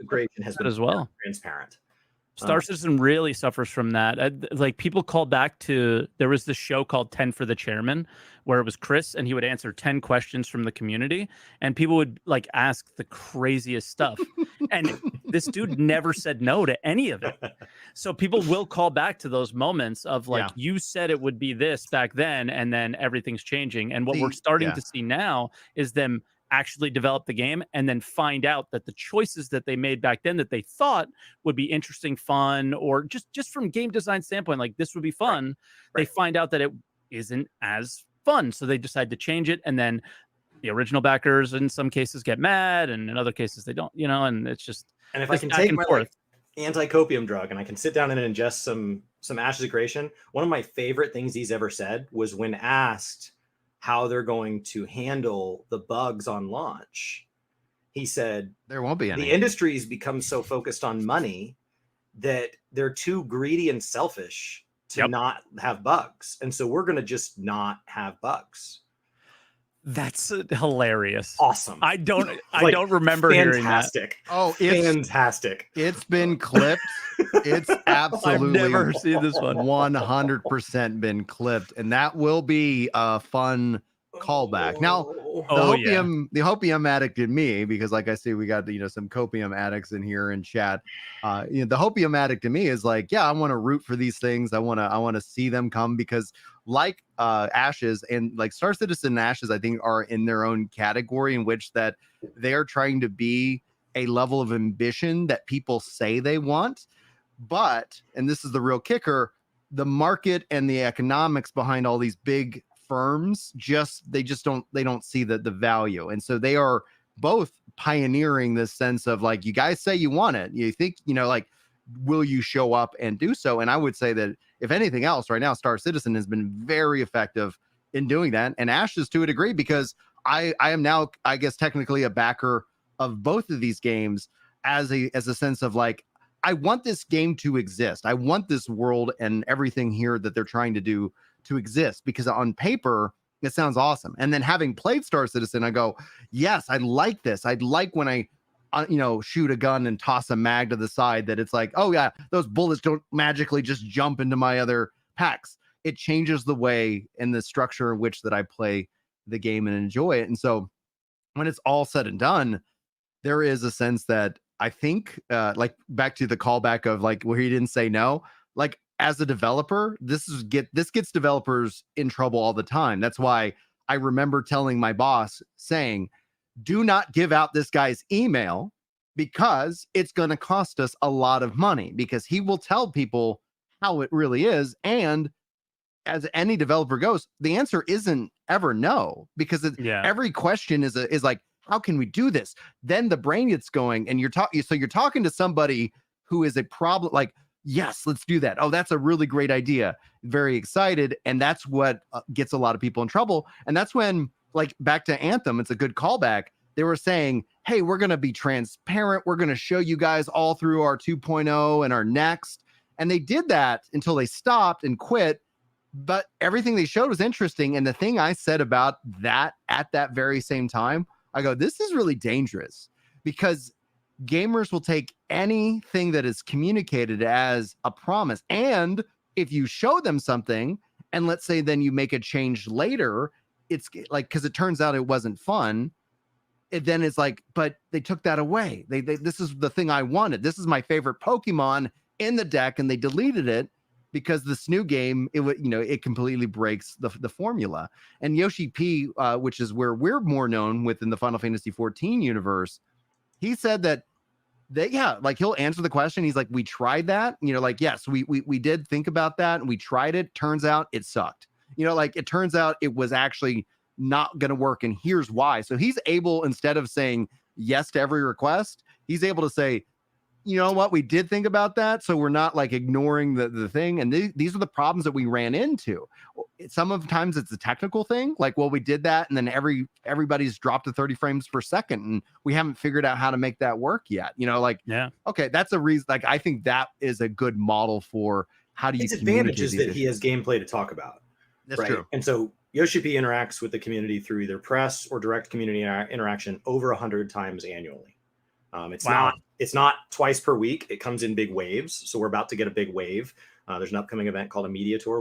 creation has that been as well. transparent. Star Citizen really suffers from that. Like people call back to, there was this show called 10 for the Chairman where it was Chris and he would answer 10 questions from the community and people would like ask the craziest stuff. And this dude never said no to any of it. So people will call back to those moments of like, you said it would be this back then, and then everything's changing. And what we're starting to see now is them actually develop the game and then find out that the choices that they made back then that they thought would be interesting, fun, or just from game design standpoint, like this would be fun. They find out that it isn't as fun. So they decide to change it. And then the original backers in some cases get mad and in other cases they don't, and it's just, and if I can take my like, anti-copium drug and I can sit down and ingest some Ashes of Creation, one of my favorite things he's ever said was when asked how they're going to handle the bugs on launch, he said there won't be any. The industry's become so focused on money that they're too greedy and selfish to not have bugs, and so we're going to just not have bugs. That's hilarious. Awesome. I don't remember hearing that. Oh, it's fantastic. It's been clipped. It's absolutely I've never seen this one. 100% been clipped, and that will be a fun callback. Now, the Hopium addict in me, because like I say, we got some Copium addicts in here in chat. The Hopium addict in me is like, I want to root for these things. I want to see them come because like Ashes and like Star Citizen and Ashes, I think are in their own category in which that they are trying to be a level of ambition that people say they want. But, and this is the real kicker, the market and the economics behind all these big firms they don't see the value. And so they are both pioneering this sense of like, you guys say you want it. You think, like, will you show up and do so? And I would say that if anything else right now, Star Citizen has been very effective in doing that. And Ashes to a degree, because I am now, I guess, technically a backer of both of these games as a sense of like, I want this game to exist. I want this world and everything here that they're trying to do to exist, because on paper, it sounds awesome. And then having played Star Citizen, I go, yes, I like this. I'd like when I, shoot a gun and toss a mag to the side that it's like, oh yeah, those bullets don't magically just jump into my other packs. It changes the way and the structure in which that I play the game and enjoy it. And so when it's all said and done, there is a sense that I think, like back to the callback of like where he didn't say no, like as a developer, this gets developers in trouble all the time. That's why I remember telling my boss saying, do not give out this guy's email because it's going to cost us a lot of money, because he will tell people how it really is. And as any developer goes, the answer isn't ever no, because every question is like, how can we do this? Then the brain gets going and you're talking to somebody who is a problem, like, yes, let's do that. Oh, that's a really great idea. Very excited. And that's what gets a lot of people in trouble. And that's when, like, back to Anthem, it's a good callback. They were saying, hey, we're going to be transparent. We're going to show you guys all through our 2.0 and our next. And they did that until they stopped and quit. But everything they showed was interesting. And the thing I said about that at that very same time, I go, this is really dangerous, because gamers will take anything that is communicated as a promise. And if you show them something, and let's say then you make a change later, it's like, because it turns out it wasn't fun. Then it's like, but they took that away. This is the thing I wanted. This is my favorite Pokemon in the deck, and they deleted it because this new game, it completely breaks the formula. And Yoshi P, which is where we're more known within the Final Fantasy 14 universe, he said that he'll answer the question. He's like, we tried that, yes, we did think about that and we tried it. Turns out it sucked. It turns out it was actually not going to work. And here's why. So he's able, instead of saying yes to every request, he's able to say, you know what, we did think about that. So we're not like ignoring the thing. And these are the problems that we ran into. Sometimes it's a technical thing. Like, well, we did that. And then everybody's dropped to 30 frames per second. And we haven't figured out how to make that work yet. Okay, that's a reason. Like, I think that is a good model for how do you advantage is that he has gameplay to talk about. That's true. And so Yoshi P interacts with the community through either press or direct community interaction over 100 times annually. It's not twice per week. It comes in big waves. So we're about to get a big wave. There's an upcoming event called a media tour.